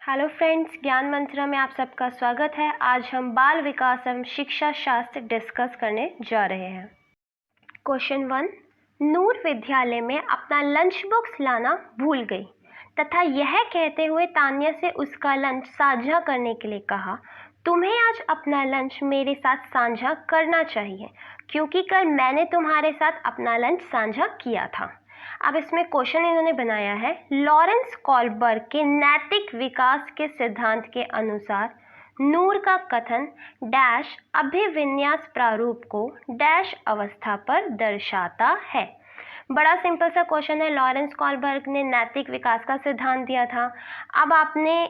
Hello friends, ज्ञान मंत्रा में आप सबका स्वागत है। आज हम बाल विकास एवं शिक्षा शास्त्र डिस्कस करने जा रहे हैं। क्वेश्चन 1, नूर विद्यालय में अपना लंच बॉक्स लाना भूल गई तथा यह कहते हुए तान्या से उसका लंच साझा करने के लिए कहा, तुम्हें आज अपना लंच मेरे साथ साझा करना चाहिए क्योंकि कल मैंने तुम्हारे साथ अपना लंच साझा किया था। अब इसमें क्वेश्चन इन्होंने बनाया है, लॉरेंस कॉलबर्ग के नैतिक विकास के सिद्धांत के अनुसार नूर का कथन डैश अभिविन्यास प्रारूप को डैश अवस्था पर दर्शाता है। बड़ा सिंपल सा क्वेश्चन है। लॉरेंस कॉलबर्ग ने नैतिक विकास का सिद्धांत दिया था। अब आपने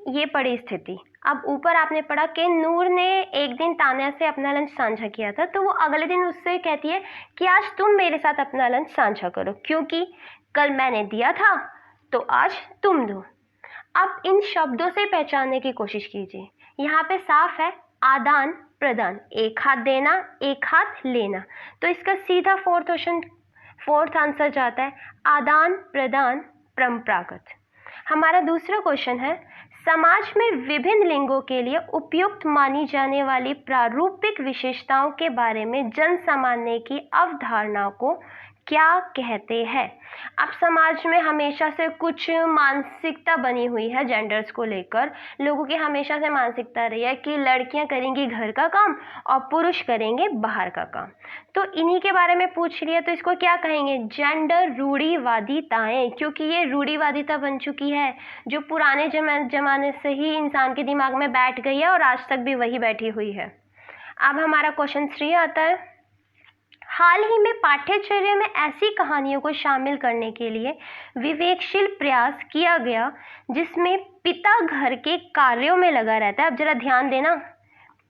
ये पढ़ी स्थिति, अब ऊपर आपने पढ़ा कि नूर ने एक दिन तान्या से अपना लंच साझा किया था, तो वो अगले दिन उससे कहती है कि आज तुम मेरे साथ अपना लंच साझा करो क्योंकि कल मैंने दिया था तो आज तुम दो। अब इन शब्दों से पहचानने की कोशिश कीजिए। यहाँ पे साफ है आदान प्रदान, एक हाथ देना एक हाथ लेना, तो इसका सीधा फोर्थ आंसर जाता है आदान प्रदान परंपरागत। हमारा दूसरा क्वेश्चन है, समाज में विभिन्न लिंगों के लिए उपयुक्त मानी जाने वाली प्रारूपिक विशेषताओं के बारे में जन सामान्य की अवधारणा को क्या कहते हैं। अब समाज में हमेशा से कुछ मानसिकता बनी हुई है जेंडर्स को लेकर। लोगों की हमेशा से मानसिकता रही है कि लड़कियां करेंगी घर का काम और पुरुष करेंगे बाहर का काम, तो इन्हीं के बारे में पूछ लिया तो इसको क्या कहेंगे, जेंडर रूढ़िवादिताएं, क्योंकि ये रूढ़िवादिता बन चुकी है जो पुराने जमाने से ही इंसान के दिमाग में बैठ गई है और आज तक भी वही बैठी हुई है। अब हमारा क्वेश्चन 3 आता है, हाल ही में पाठ्यचर्या में ऐसी कहानियों को शामिल करने के लिए विवेकशील प्रयास किया गया जिसमें पिता घर के कार्यों में लगा रहता है। अब जरा ध्यान देना,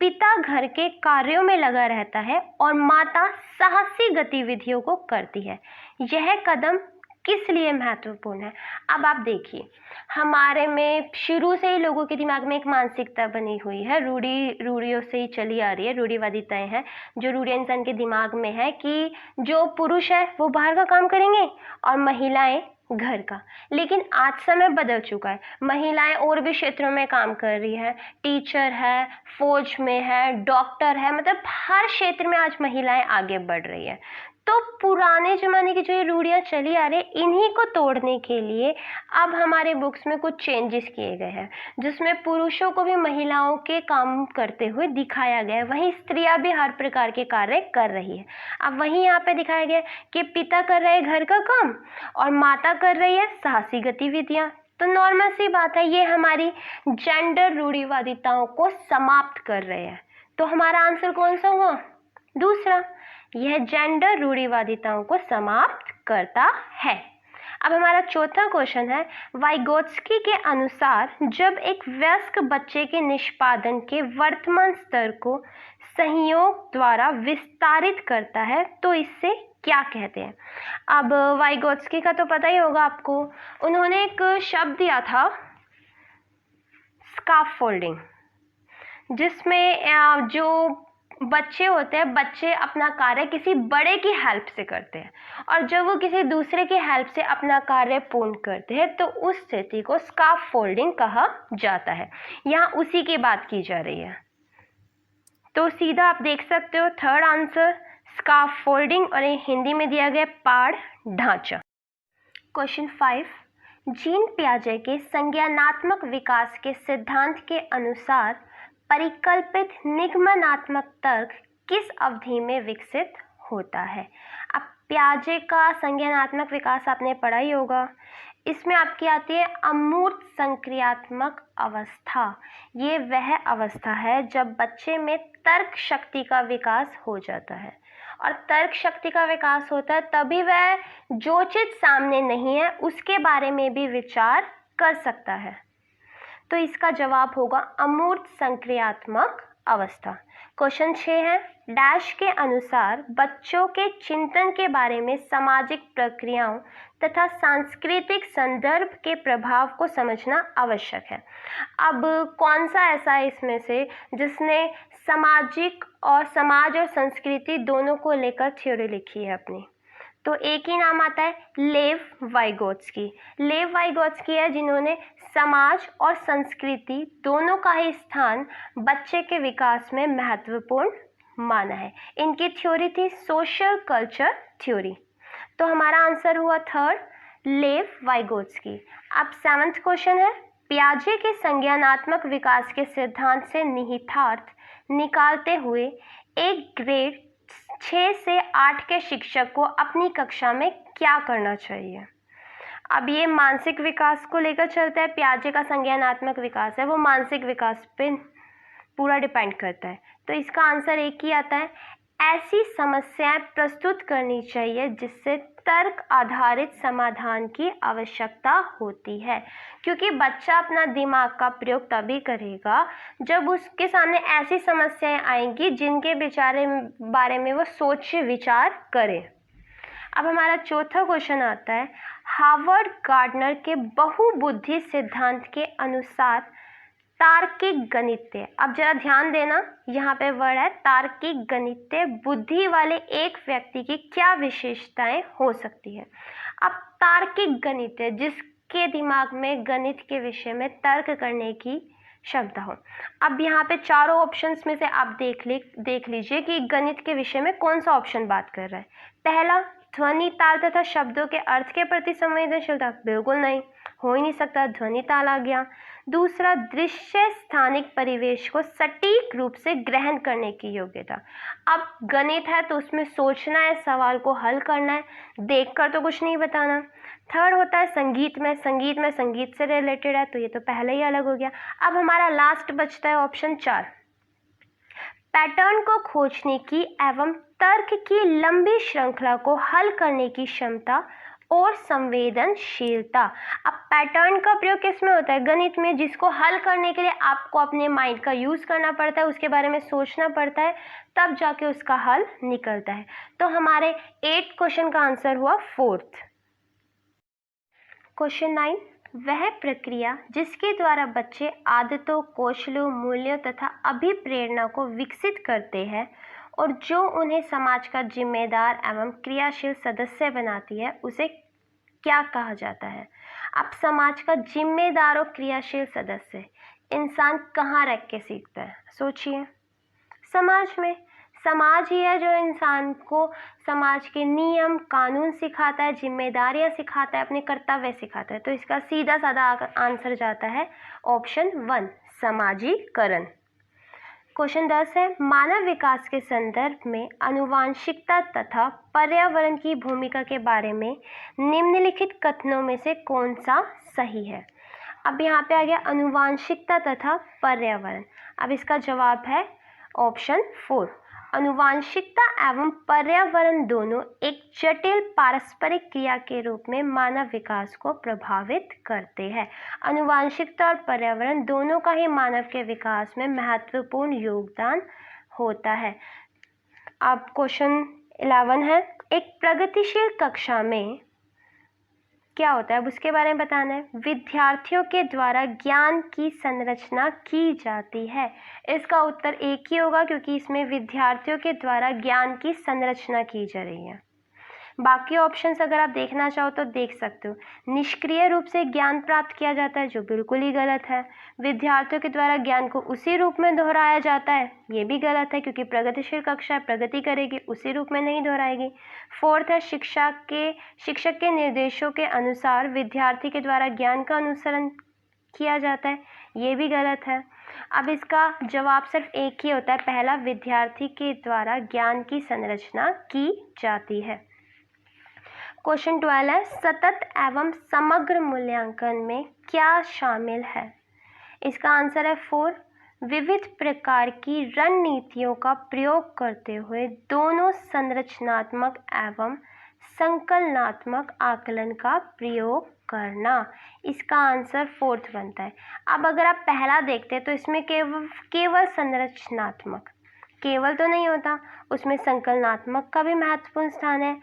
पिता घर के कार्यों में लगा रहता है और माता साहसी गतिविधियों को करती है। यह कदम किस लिए महत्वपूर्ण है। अब आप देखिए, हमारे में शुरू से ही लोगों के दिमाग में एक मानसिकता बनी हुई है, रूढ़ियों से ही चली आ रही है, रूढ़िवादिताएं हैं जो रूढ़ियां इंसान के दिमाग में है कि जो पुरुष है वो बाहर का काम करेंगे और महिलाएं घर का। लेकिन आज समय बदल चुका है, महिलाएं और भी क्षेत्रों में काम कर रही है, टीचर है, फौज में है, डॉक्टर है, मतलब हर क्षेत्र में आज महिलाएं आगे बढ़ रही है। तो पुराने जमाने की जो ये रूढ़ियां चली आ रही है, इन्हीं को तोड़ने के लिए अब हमारे बुक्स में कुछ चेंजेस किए गए हैं जिसमें पुरुषों को भी महिलाओं के काम करते हुए दिखाया गया है, वहीं स्त्रियां भी हर प्रकार के कार्य कर रही है। अब वहीं यहाँ पे दिखाया गया कि पिता कर रहे हैं घर का काम और माता कर रही है साहसी गतिविधियां। तो नॉर्मल सी बात है, ये हमारी जेंडर रूढ़िवादिताओं को समाप्त कर रहे हैं। तो हमारा आंसर कौन सा हुआ, दूसरा, यह जेंडर रूढ़िवादिताओं को समाप्त करता है। अब हमारा चौथा क्वेश्चन है, वाइगोत्स्की के अनुसार जब एक वयस्क बच्चे के निष्पादन के वर्तमान स्तर को संयोग द्वारा विस्तारित करता है तो इससे क्या कहते हैं। अब वाइगोत्स्की का तो पता ही होगा आपको, उन्होंने एक शब्द दिया था स्काफोल्डिंग, जिसमें जो बच्चे होते हैं, बच्चे अपना कार्य किसी बड़े की हेल्प से करते हैं और जब वो किसी दूसरे की हेल्प से अपना कार्य पूर्ण करते हैं तो उस स्थिति को स्काफ फोल्डिंग कहा जाता है। यहाँ उसी की बात की जा रही है, तो सीधा आप देख सकते हो थर्ड आंसर स्काफ फोल्डिंग, और हिंदी में दिया गया पाड़ ढांचा। क्वेश्चन 5, जीन पियाजे के संज्ञानात्मक विकास के सिद्धांत के अनुसार परिकल्पित निगमनात्मक तर्क किस अवधि में विकसित होता है। अब पियाजे का संज्ञानात्मक विकास आपने पढ़ा ही होगा, इसमें आपकी आती है अमूर्त संक्रियात्मक अवस्था। ये वह अवस्था है जब बच्चे में तर्क शक्ति का विकास हो जाता है, और तर्क शक्ति का विकास होता है तभी वह जो चीज सामने नहीं है उसके बारे में भी विचार कर सकता है। तो इसका जवाब होगा अमूर्त संक्रियात्मक अवस्था। क्वेश्चन 6 है, डैश के अनुसार बच्चों के चिंतन के बारे में सामाजिक प्रक्रियाओं तथा सांस्कृतिक संदर्भ के प्रभाव को समझना आवश्यक है। अब कौन सा ऐसा है इसमें से जिसने समाज और संस्कृति दोनों को लेकर थ्योरी लिखी है अपनी, तो एक ही नाम आता है, लेव वाइगोत्स्की। लेव वाइगोत्स्की है जिन्होंने समाज और संस्कृति दोनों का ही स्थान बच्चे के विकास में महत्वपूर्ण माना है। इनकी थ्योरी थी सोशल कल्चर थ्योरी। तो हमारा आंसर हुआ थर्ड, लेव वाइगोत्स्की। अब 7वां क्वेश्चन है, पियाजे के संज्ञानात्मक विकास के सिद्धांत से निहितार्थ निकालते हुए एक ग्रेड 6 से 8 के शिक्षक को अपनी कक्षा में क्या करना चाहिए। अब ये मानसिक विकास को लेकर चलता है। पियाजे का संज्ञानात्मक विकास है वो मानसिक विकास पे पूरा डिपेंड करता है। तो इसका आंसर एक ही आता है, ऐसी समस्याएं प्रस्तुत करनी चाहिए जिससे तर्क आधारित समाधान की आवश्यकता होती है, क्योंकि बच्चा अपना दिमाग का प्रयोग तभी करेगा जब उसके सामने ऐसी समस्याएं आएंगी जिनके बारे में वो सोच विचार करे। अब हमारा चौथा क्वेश्चन आता है, हार्वर्ड गार्डनर के बहुबुद्धि सिद्धांत के अनुसार तार्किक गणितीय, अब जरा ध्यान देना, यहाँ पे वर्ड है तार्किक गणितीय बुद्धि वाले एक व्यक्ति की क्या विशेषताएं हो सकती है। अब तार्किक गणितीय, जिसके दिमाग में गणित के विषय में तर्क करने की क्षमता हो। अब यहाँ पे चारों ऑप्शंस में से आप देख लीजिए कि गणित के विषय में कौन सा ऑप्शन बात कर रहा है। पहला, ध्वनि ताल तथा शब्दों के अर्थ के प्रति संवेदनशीलता, बिल्कुल नहीं, हो ही नहीं सकता, ध्वनि ताल आ गया। दूसरा, दृश्य स्थानिक परिवेश को सटीक रूप से ग्रहण करने की योग्यता। अब गणित है तो उसमें सोचना है, सवाल को हल करना है, देखकर तो कुछ नहीं बताना। थर्ड होता है संगीत से रिलेटेड है, तो ये तो पहले ही अलग हो गया। अब हमारा लास्ट बचता है ऑप्शन 4, पैटर्न को खोजने की एवं तर्क की लंबी श्रृंखला को हल करने की क्षमता और संवेदनशीलता। अब पैटर्न का प्रयोग किसमें होता है? गणित में, जिसको हल करने के लिए आपको अपने माइंड का यूज करना पड़ता है, उसके बारे में सोचना पड़ता है, तब जाके उसका हल निकलता है। तो हमारे 8 क्वेश्चन का आंसर हुआ 4th। क्वेश्चन 9, वह प्रक्रिया जिसके द्वारा बच्चे आदतों, कौशलों, मूल्यों तथा अभिप्रेरणा को विकसित करते हैं और जो उन्हें समाज का जिम्मेदार एवं क्रियाशील सदस्य बनाती है, उसे क्या कहा जाता है? अब समाज का जिम्मेदार और क्रियाशील सदस्य इंसान कहाँ रह के सीखता है? सोचिए, समाज में। समाज ही है जो इंसान को समाज के नियम कानून सिखाता है, जिम्मेदारियां सिखाता है, अपने कर्तव्य सिखाता है। तो इसका सीधा साधा आंसर जाता है ऑप्शन 1, समाजीकरण। क्वेश्चन 10 है, मानव विकास के संदर्भ में आनुवांशिकता तथा पर्यावरण की भूमिका के बारे में निम्नलिखित कथनों में से कौन सा सही है? अब यहाँ पे आ गया आनुवांशिकता तथा पर्यावरण। अब इसका जवाब है ऑप्शन 4, आनुवांशिकता एवं पर्यावरण दोनों एक जटिल पारस्परिक क्रिया के रूप में मानव विकास को प्रभावित करते हैं। आनुवांशिकता और पर्यावरण दोनों का ही मानव के विकास में महत्वपूर्ण योगदान होता है। अब क्वेश्चन 11 है, एक प्रगतिशील कक्षा में क्या होता है, अब उसके बारे में बताना है। विद्यार्थियों के द्वारा ज्ञान की संरचना की जाती है। इसका उत्तर एक ही होगा, क्योंकि इसमें विद्यार्थियों के द्वारा ज्ञान की संरचना की जा रही है। बाकी ऑप्शंस अगर आप देखना चाहो तो देख सकते हो। निष्क्रिय रूप से ज्ञान प्राप्त किया जाता है, जो बिल्कुल ही गलत है। विद्यार्थियों के द्वारा ज्ञान को उसी रूप में दोहराया जाता है, ये भी गलत है, क्योंकि प्रगतिशील कक्षा प्रगति करेगी, उसी रूप में नहीं दोहराएगी। 4th है, शिक्षक के निर्देशों के अनुसार विद्यार्थी के द्वारा ज्ञान का अनुसरण किया जाता है, ये भी गलत है। अब इसका जवाब सिर्फ एक ही होता है, पहला, विद्यार्थी के द्वारा ज्ञान की संरचना की जाती है। क्वेश्चन 12 है, सतत एवं समग्र मूल्यांकन में क्या शामिल है? इसका आंसर है 4, विविध प्रकार की रणनीतियों का प्रयोग करते हुए दोनों संरचनात्मक एवं संकलनात्मक आकलन का प्रयोग करना। इसका आंसर 4th बनता है। अब अगर आप पहला देखते हैं तो इसमें केवल संरचनात्मक, केवल तो नहीं होता, उसमें संकलनात्मक का भी महत्वपूर्ण स्थान है,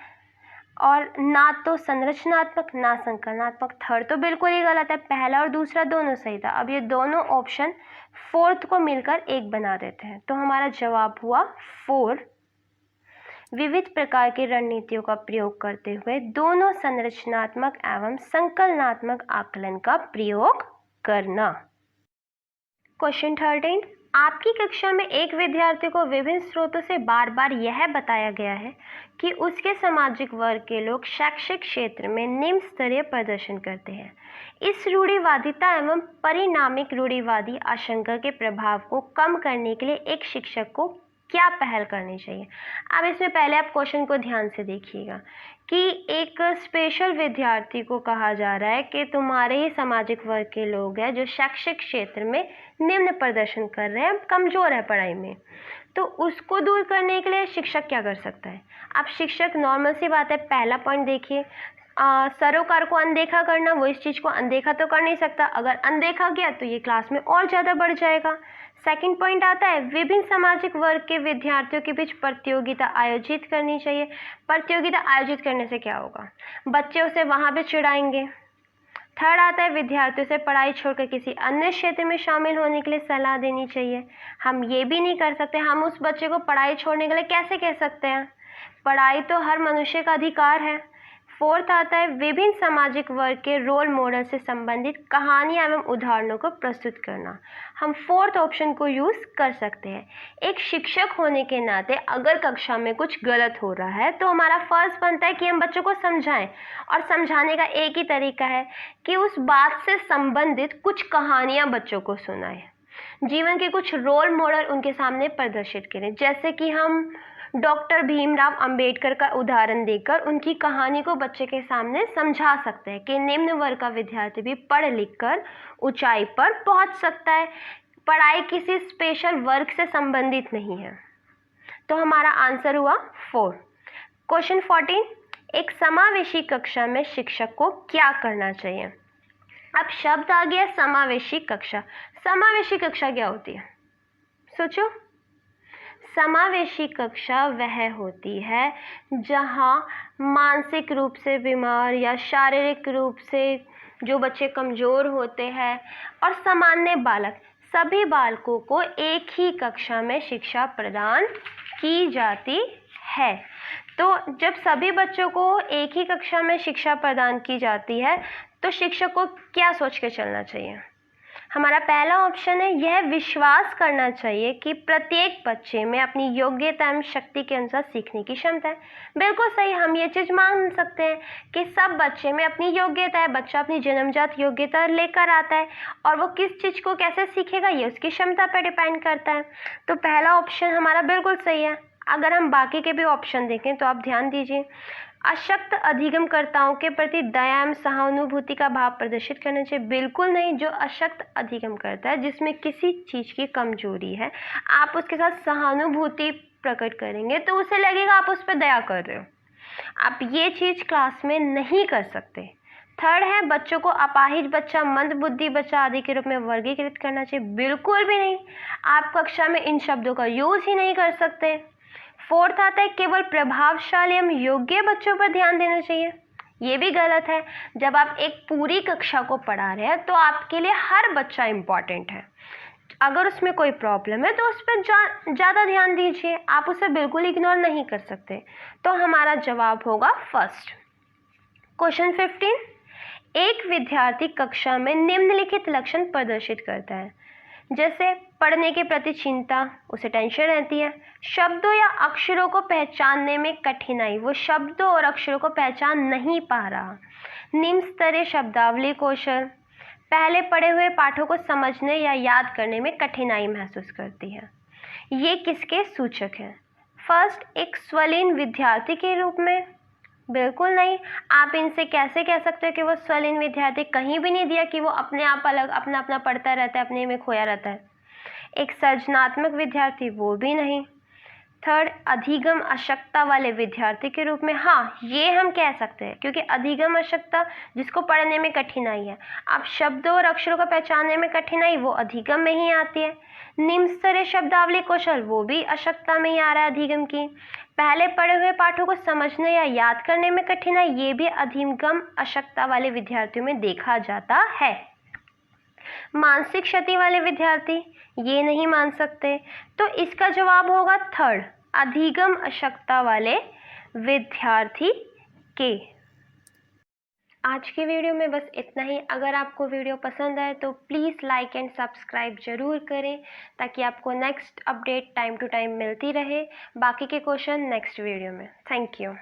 और ना तो संरचनात्मक ना संकलनात्मक। थर्ड तो बिल्कुल ही गलत है, पहला और दूसरा दोनों सही था। अब ये दोनों ऑप्शन 4th को मिलकर एक बना देते हैं, तो हमारा जवाब हुआ 4, विविध प्रकार की रणनीतियों का प्रयोग करते हुए दोनों संरचनात्मक एवं संकलनात्मक आकलन का प्रयोग करना। क्वेश्चन 13, आपकी कक्षा में एक विद्यार्थी को विभिन्न स्रोतों से बार बार यह बताया गया है कि उसके सामाजिक वर्ग के लोग शैक्षिक क्षेत्र में निम्न स्तरीय प्रदर्शन करते हैं। इस रूढ़िवादिता एवं परिणामिक रूढ़िवादी आशंका के प्रभाव को कम करने के लिए एक शिक्षक को क्या पहल करनी चाहिए। अब इसमें पहले आप क्वेश्चन को ध्यान से देखिएगा कि एक स्पेशल विद्यार्थी को कहा जा रहा है कि तुम्हारे ही सामाजिक वर्ग के लोग हैं जो शैक्षिक क्षेत्र में निम्न प्रदर्शन कर रहे हैं, कमज़ोर है पढ़ाई में, तो उसको दूर करने के लिए शिक्षक क्या कर सकता है। अब शिक्षक, नॉर्मल सी बात है, पहला पॉइंट देखिए, सरोकार को अनदेखा करना, वो इस चीज़ को अनदेखा तो कर नहीं सकता, अगर अनदेखा किया तो ये क्लास में और ज़्यादा बढ़ जाएगा। सेकंड पॉइंट आता है, विभिन्न सामाजिक वर्ग के विद्यार्थियों के बीच प्रतियोगिता आयोजित करनी चाहिए। प्रतियोगिता आयोजित करने से क्या होगा, बच्चे उसे वहाँ पे चिढ़ाएंगे। थर्ड आता है, विद्यार्थियों से पढ़ाई छोड़कर किसी अन्य क्षेत्र में शामिल होने के लिए सलाह देनी चाहिए। हम ये भी नहीं कर सकते, हम उस बच्चे को पढ़ाई छोड़ने के लिए कैसे कह सकते हैं, पढ़ाई तो हर मनुष्य का अधिकार है। फोर्थ आता है, विभिन्न सामाजिक वर्ग के रोल मॉडल से संबंधित कहानियाँ एवं उदाहरणों को प्रस्तुत करना। हम फोर्थ ऑप्शन को यूज़ कर सकते हैं। एक शिक्षक होने के नाते अगर कक्षा में कुछ गलत हो रहा है तो हमारा फर्ज बनता है कि हम बच्चों को समझाएं, और समझाने का एक ही तरीका है कि उस बात से संबंधित कुछ कहानियाँ बच्चों को सुनाएं, जीवन के कुछ रोल मॉडल उनके सामने प्रदर्शित करें। जैसे कि हम डॉक्टर भीमराव अंबेडकर का उदाहरण देकर उनकी कहानी को बच्चे के सामने समझा सकते हैं कि निम्न वर्ग का विद्यार्थी भी पढ़ लिख कर ऊंचाई पर पहुंच सकता है, पढ़ाई किसी स्पेशल वर्ग से संबंधित नहीं है। तो हमारा आंसर हुआ 4। क्वेश्चन 14, एक समावेशी कक्षा में शिक्षक को क्या करना चाहिए। अब शब्द आ गया समावेशी कक्षा। समावेशी कक्षा क्या होती है, सोचो। समावेशी कक्षा वह होती है जहां मानसिक रूप से बीमार या शारीरिक रूप से जो बच्चे कमज़ोर होते हैं और सामान्य बालक, सभी बालकों को एक ही कक्षा में शिक्षा प्रदान की जाती है। तो जब सभी बच्चों को एक ही कक्षा में शिक्षा प्रदान की जाती है तो शिक्षक को क्या सोच के चलना चाहिए। हमारा पहला ऑप्शन है, यह विश्वास करना चाहिए कि प्रत्येक बच्चे में अपनी योग्यता एवं शक्ति के अनुसार सीखने की क्षमता है। बिल्कुल सही, हम ये चीज़ मान सकते हैं कि सब बच्चे में अपनी योग्यता है, बच्चा अपनी जन्मजात योग्यता लेकर आता है और वो किस चीज़ को कैसे सीखेगा ये उसकी क्षमता पर डिपेंड करता है। तो पहला ऑप्शन हमारा बिल्कुल सही है। अगर हम बाकी के भी ऑप्शन देखें तो आप ध्यान दीजिए, अशक्त अधिगमकर्ताओं के प्रति दया एवं सहानुभूति का भाव प्रदर्शित करना चाहिए। बिल्कुल नहीं, जो अशक्त अधिगम करता है, जिसमें किसी चीज़ की कमजोरी है, आप उसके साथ सहानुभूति प्रकट करेंगे तो उसे लगेगा आप उस पर दया कर रहे हो। आप ये चीज़ क्लास में नहीं कर सकते। थर्ड है, बच्चों को अपाहिज बच्चा, मंदबुद्धि बच्चा आदि के रूप में वर्गीकृत करना चाहिए। बिल्कुल भी नहीं, आप कक्षा में इन शब्दों का यूज़ ही नहीं कर सकते। फोर्थ आता है, केवल प्रभावशाली एवं योग्य बच्चों पर ध्यान देना चाहिए। ये भी गलत है। जब आप एक पूरी कक्षा को पढ़ा रहे हैं तो आपके लिए हर बच्चा इम्पॉर्टेंट है। अगर उसमें कोई प्रॉब्लम है तो उस पर ज़्यादा ध्यान दीजिए, आप उसे बिल्कुल इग्नोर नहीं कर सकते। तो हमारा जवाब होगा फर्स्ट। क्वेश्चन 15, एक विद्यार्थी कक्षा में निम्नलिखित लक्षण प्रदर्शित करता है, जैसे पढ़ने के प्रति चिंता, उसे टेंशन रहती है, शब्दों या अक्षरों को पहचानने में कठिनाई, वो शब्दों और अक्षरों को पहचान नहीं पा रहा, निम्न स्तरीय शब्दावली कौशल, पहले पढ़े हुए पाठों को समझने या याद करने में कठिनाई महसूस करती है। ये किसके सूचक हैं। फर्स्ट, एक स्वलीन विद्यार्थी के रूप में, बिल्कुल नहीं। आप इनसे कैसे कह सकते हो कि वो स्वलीन विद्यार्थी, कहीं भी नहीं दिया कि वो अपने आप अलग अपना अपना पढ़ता रहता है, अपने में खोया रहता है। एक सृजनात्मक विद्यार्थी, वो भी नहीं। थर्ड, अधिगम अशक्तता वाले विद्यार्थी के रूप में, हाँ ये हम कह सकते हैं, क्योंकि अधिगम अशक्तता जिसको पढ़ने में कठिनाई है, आप शब्दों और अक्षरों को पहचानने में कठिनाई, वो अधिगम में ही आती है। निम्न स्तरीय शब्दावली कौशल, वो भी अशक्तता में ही आ रहा है अधिगम की। पहले पढ़े हुए पाठों को समझने या याद करने में कठिनाई, ये भी अधिगम अशक्तता वाले विद्यार्थियों में देखा जाता है। मानसिक क्षति वाले विद्यार्थी, ये नहीं मान सकते, तो इसका जवाब होगा थर्ड, अधिगम आवश्यकता वाले विद्यार्थी के। आज की वीडियो में बस इतना ही। अगर आपको वीडियो पसंद आए तो प्लीज़ लाइक एंड सब्सक्राइब ज़रूर करें ताकि आपको next update time to time मिलती रहे। बाकी के क्वेश्चन नेक्स्ट वीडियो में। Thank you.